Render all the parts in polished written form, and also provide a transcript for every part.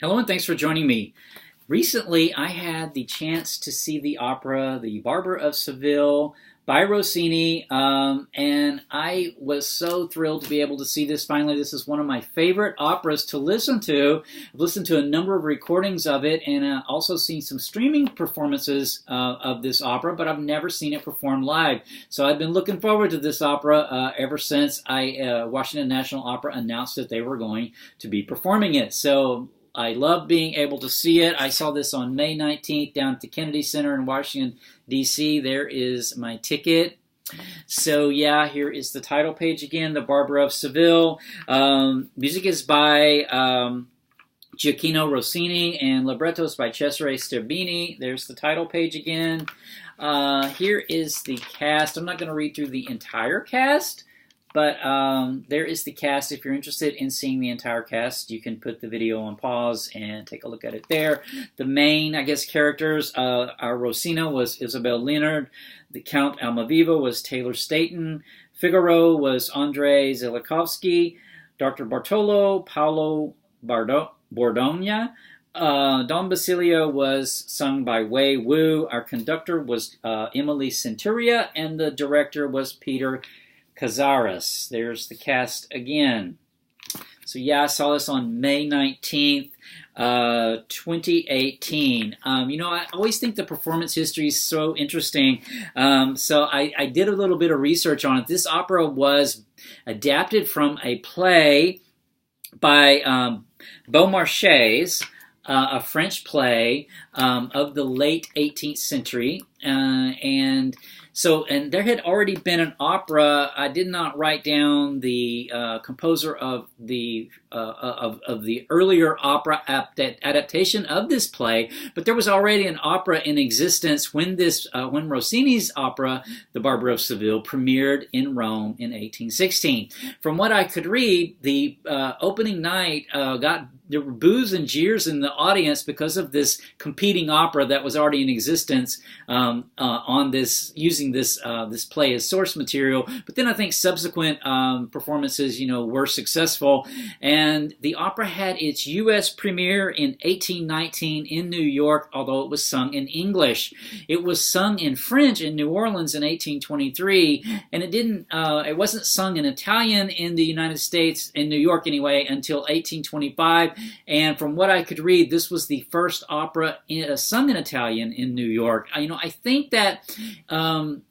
Hello and thanks for joining me. Recently, I had the chance to see the opera, The Barber of Seville by Rossini, and I was so thrilled to be able to see this finally. This is one of my favorite operas to listen to. I've listened to a number of recordings of it and also seen some streaming performances of this opera, but I've never seen it performed live. So I've been looking forward to this opera ever since Washington National Opera announced that they were going to be performing it. So I love being able to see it. I saw this on May 19th down at the Kennedy Center in Washington, D.C. There is my ticket. So yeah, here is the title page again, The Barber of Seville. Music is by Gioachino, Rossini, and libretto is by Cesare, Sterbini. There's the title page again. Here is the cast. I'm not going to read through the entire cast. But there is the cast. If you're interested in seeing the entire cast, you can put the video on pause and take a look at it there. The main, characters, our Rosina was Isabel Leonard. The Count Almaviva was Taylor Stayton. Figaro was Andrey Zhilikhovsky. Dr. Bartolo, Paolo Bordogna. Don Basilio was sung by Wei Wu. Our conductor was Emily Senturia. And the director was Peter Kazaras. There's the cast again. So yeah, I saw this on May 19th, 2018. I always think the performance history is so interesting. So I did a little bit of research on it. This opera was adapted from a play by Beaumarchais, a French play of the late 18th century. And there had already been an opera. I did not write down the composer of the earlier opera adaptation of this play, but there was already an opera in existence when Rossini's opera, The Barber of Seville, premiered in Rome in 1816. From what I could read, the opening night there were boos and jeers in the audience because of this competing opera that was already in existence on this, using this play as source material. But then I think subsequent performances, were successful, and the opera had its U.S. premiere in 1819 in New York, although it was sung in English. It was sung in French in New Orleans in 1823, and it wasn't sung in Italian in the United States, in New York anyway, until 1825. And from what I could read, this was the first opera sung in Italian in New York. I think that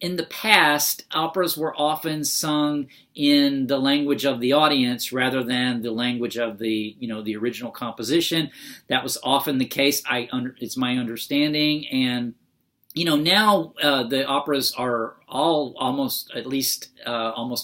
in the past, operas were often sung in the language of the audience rather than the language of the original composition. That was often the case. It's my understanding, and now the operas are all almost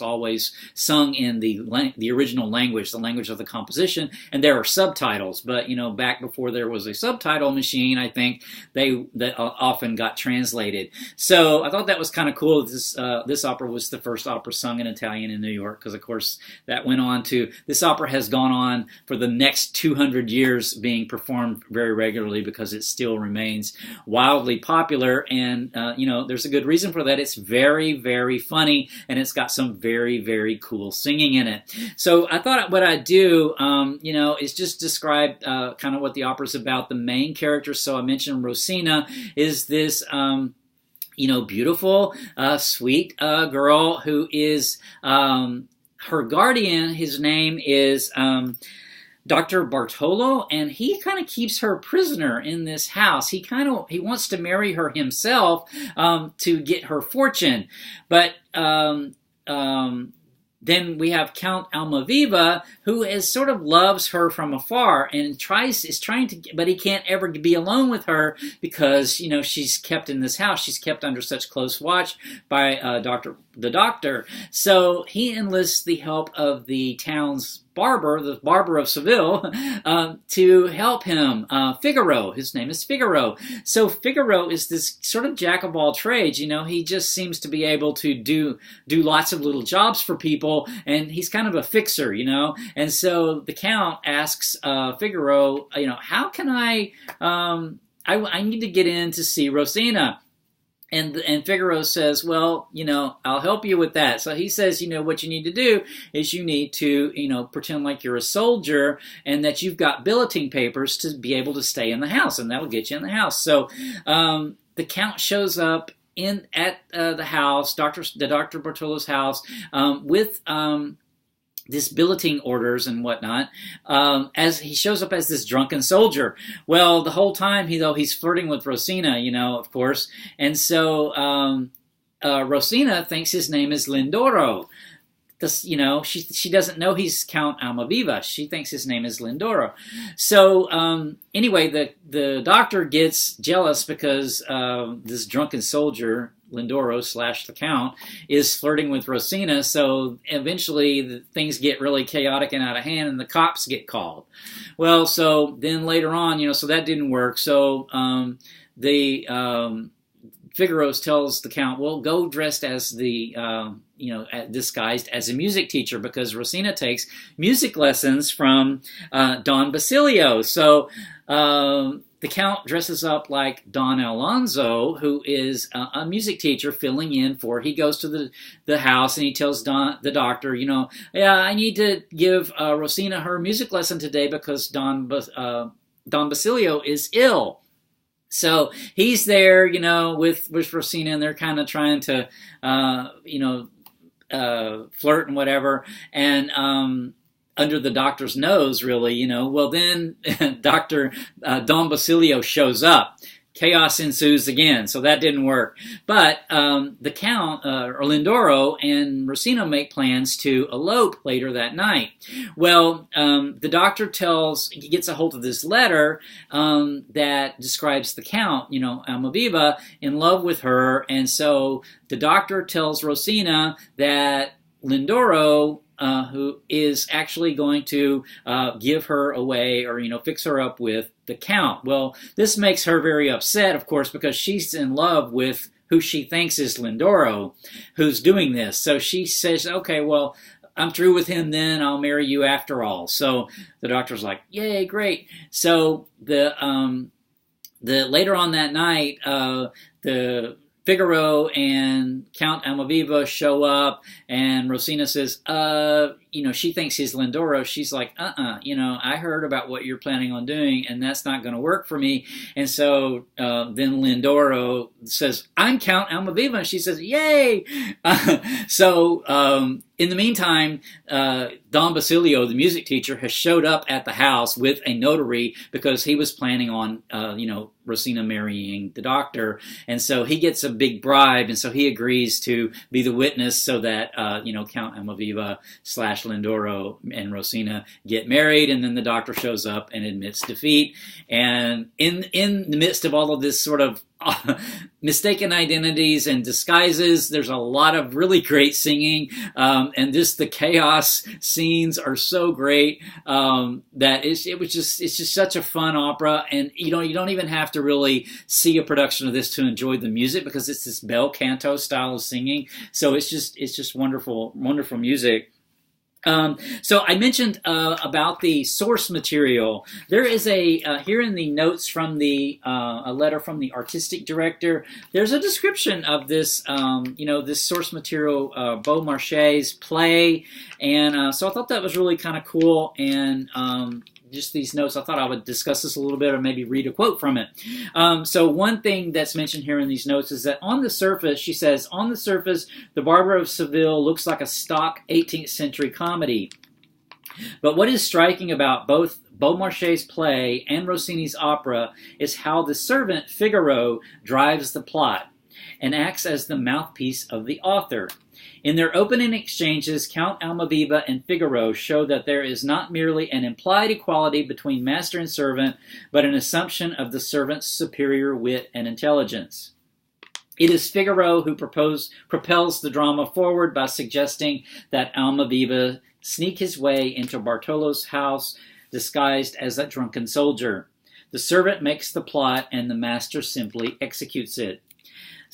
always sung in the original language, the language of the composition, and there are subtitles. But back before there was a subtitle machine, I think they often got translated. So I thought that was kind of cool. This opera was the first opera sung in Italian in New York, because of course this opera has gone on for the next 200 years being performed very regularly because it still remains wildly popular. And there's a good reason for that. It's very, very funny, and it's got some very, very cool singing in it. So I thought what I'd do, is just describe kind of what the opera's about. The main character, so I mentioned Rosina, is this beautiful, sweet girl who is her guardian. His name is Dr. Bartolo, and he kind of keeps her prisoner in this house. He wants to marry her himself to get her fortune, but then we have Count Almaviva, who sort of loves her from afar and but he can't ever be alone with her because she's kept in this house. She's kept under such close watch by the doctor. So he enlists the help of the town's barber, the Barber of Seville, to help him. Figaro, his name is Figaro. So Figaro is this sort of jack of all trades. He just seems to be able to do lots of little jobs for people, and he's kind of a fixer, And so the Count asks Figaro, how can I need to get in to see Rosina. And Figaro says, well, I'll help you with that. So he says, what you need to do is you need to, pretend like you're a soldier and that you've got billeting papers to be able to stay in the house, and that'll get you in the house. So the Count shows up at the house, the Dr. Bartolo's house, with this billeting orders and whatnot, as he shows up as this drunken soldier. Well, the whole time, he's flirting with Rosina, of course, and so Rosina thinks his name is Lindoro. She doesn't know he's Count Almaviva. She thinks his name is Lindoro. So anyway, the doctor gets jealous because this drunken soldier, Lindoro / the Count, is flirting with Rosina. So eventually things get really chaotic and out of hand, and the cops get called. Well, so then later on, so that didn't work. So Figaro tells the Count, well, go dressed as disguised as a music teacher, because Rosina takes music lessons from Don Basilio. So the Count dresses up like Don Alonso, who is a music teacher filling in for, he goes to the house and he tells the doctor, yeah, I need to give Rosina her music lesson today because Don Basilio is ill. So he's there, with Rosina, and they're kind of trying to, flirt and whatever, and under the doctor's nose, really, Well, then Dr. Don Basilio shows up. Chaos ensues again, so that didn't work. But the Count, or Lindoro, and Rosina make plans to elope later that night. Well, the doctor he gets a hold of this letter that describes the Count, Almaviva, in love with her, and so the doctor tells Rosina that Lindoro, who is actually going to give her away, or fix her up with the Count. Well, this makes her very upset, of course, because she's in love with who she thinks is Lindoro, who's doing this. So she says, okay, well, I'm through with him then, I'll marry you after all. So the doctor's like, yay, great. So the later on that night, the Figaro and Count Almaviva show up, and Rosina says, she thinks he's Lindoro. She's like, I heard about what you're planning on doing, and that's not going to work for me. And so then Lindoro says, I'm Count Almaviva, and she says, yay! So in the meantime, Don Basilio, the music teacher, has showed up at the house with a notary because he was planning on, Rosina marrying the doctor. And so he gets a big bribe, and so he agrees to be the witness so that, Count Almaviva / Lindoro and Rosina get married, and then the doctor shows up and admits defeat. And in the midst of all of this sort of mistaken identities and disguises, there's a lot of really great singing, and just the chaos scenes are so great that it's just such a fun opera. And you don't even have to really see a production of this to enjoy the music, because it's this bel canto style of singing. So it's just wonderful music. So I mentioned about the source material. There is here in the notes from a letter from the artistic director, there's a description of this, this source material, Beaumarchais play, and so I thought that was really kind of cool, and just these notes, I thought I would discuss this a little bit or maybe read a quote from it. So one thing that's mentioned here in these notes is that on the surface, she says, on the surface, the Barber of Seville looks like a stock 18th century comedy. But what is striking about both Beaumarchais' play and Rossini's opera is how the servant Figaro drives the plot and acts as the mouthpiece of the author. In their opening exchanges, Count Almaviva and Figaro show that there is not merely an implied equality between master and servant, but an assumption of the servant's superior wit and intelligence. It is Figaro who propels the drama forward by suggesting that Almaviva sneak his way into Bartolo's house disguised as a drunken soldier. The servant makes the plot, and the master simply executes it.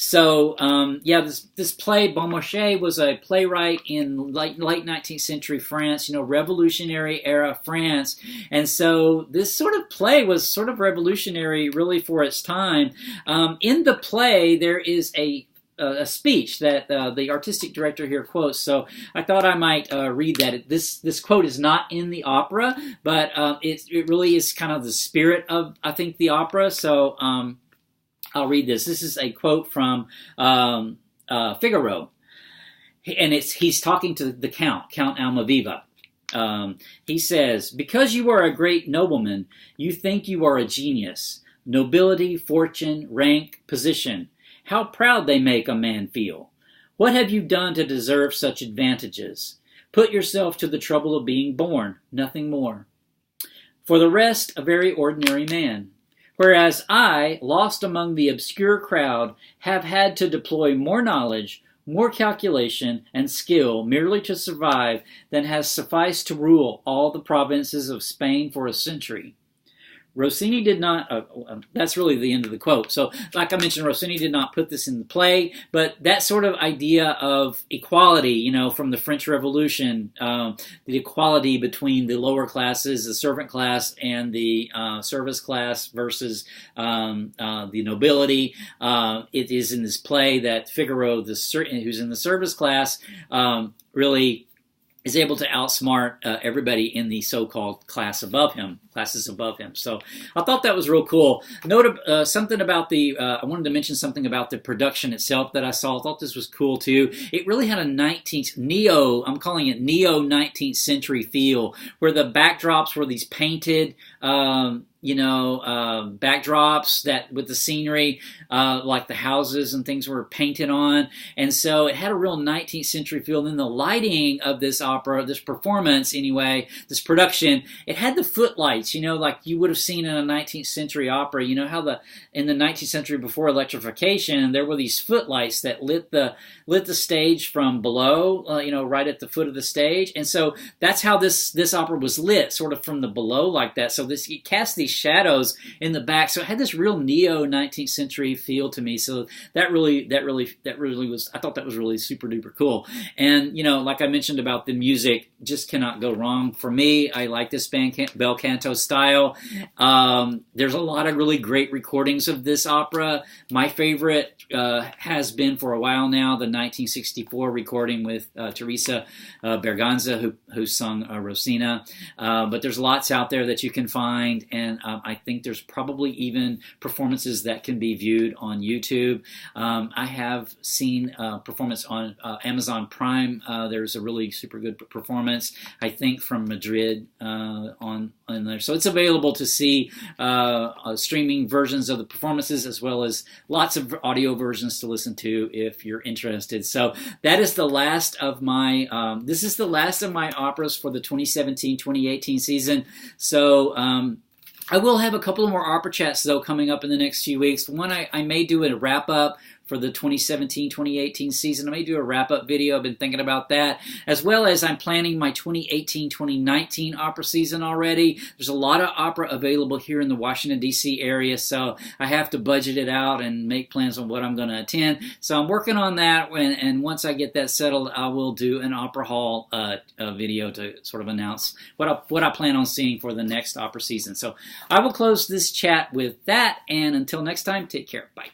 So, yeah, this play, Beaumarchais was a playwright in late 19th century France, Revolutionary era France. And so this sort of play was sort of revolutionary really for its time. In the play, there is a speech that the artistic director here quotes. So I thought I might read that. This quote is not in the opera, but it really is kind of the spirit of, I think, the opera. So I'll read this. This is a quote from Figaro, and he's talking to the Count Almaviva. He says, "Because you are a great nobleman, you think you are a genius. Nobility, fortune, rank, position. How proud they make a man feel. What have you done to deserve such advantages? Put yourself to the trouble of being born, nothing more. For the rest, a very ordinary man. Whereas I, lost among the obscure crowd, have had to deploy more knowledge, more calculation, and skill merely to survive than has sufficed to rule all the provinces of Spain for a century." Rossini did not, that's really the end of the quote. So, like I mentioned, Rossini did not put this in the play, but that sort of idea of equality, from the French Revolution, the equality between the lower classes, the servant class, and the service class versus the nobility. It is in this play that Figaro, who's in the service class, really is able to outsmart everybody in the so-called classes above him. So I thought that was real cool. Note something about I wanted to mention something about the production itself that I saw. I thought this was cool too. It really had a I'm calling it neo 19th century feel, where the backdrops were these painted, backdrops that with the scenery, like the houses and things were painted on. And so it had a real 19th century feel. And then the lighting of this opera, this performance anyway, this production, it had the footlights, like you would have seen in a 19th century opera. You know how in the 19th century before electrification, there were these footlights that lit the stage from below, right at the foot of the stage. And so that's how this opera was lit, sort of from the below like that. So it cast these shadows in the back. So it had this real neo 19th century feel to me. So that really was, I thought that was really super duper cool. And, like I mentioned about the music, just cannot go wrong. For me, I like this bel canto style. There's a lot of really great recordings of this opera. My favorite has been for a while now the 1964 recording with Teresa Berganza, who sung Rosina. But there's lots out there that you can find, and I think there's probably even performances that can be viewed on YouTube. I have seen a performance on Amazon Prime. There's a really super good performance, I think, from Madrid on there. So it's available to see streaming versions of the performances, as well as lots of audio versions to listen to if you're interested. So that is the last of my operas for the 2017-2018 season. So I will have a couple of more opera chats, though, coming up in the next few weeks. One, I may do a wrap-up for the 2017-2018 season. I may do a wrap-up video. I've been thinking about that, as well as I'm planning my 2018-2019 opera season already. There's a lot of opera available here in the Washington, D.C. area, so I have to budget it out and make plans on what I'm going to attend. So I'm working on that, and once I get that settled, I will do an opera hall video to sort of announce what I plan on seeing for the next opera season. So I will close this chat with that, and until next time, take care. Bye.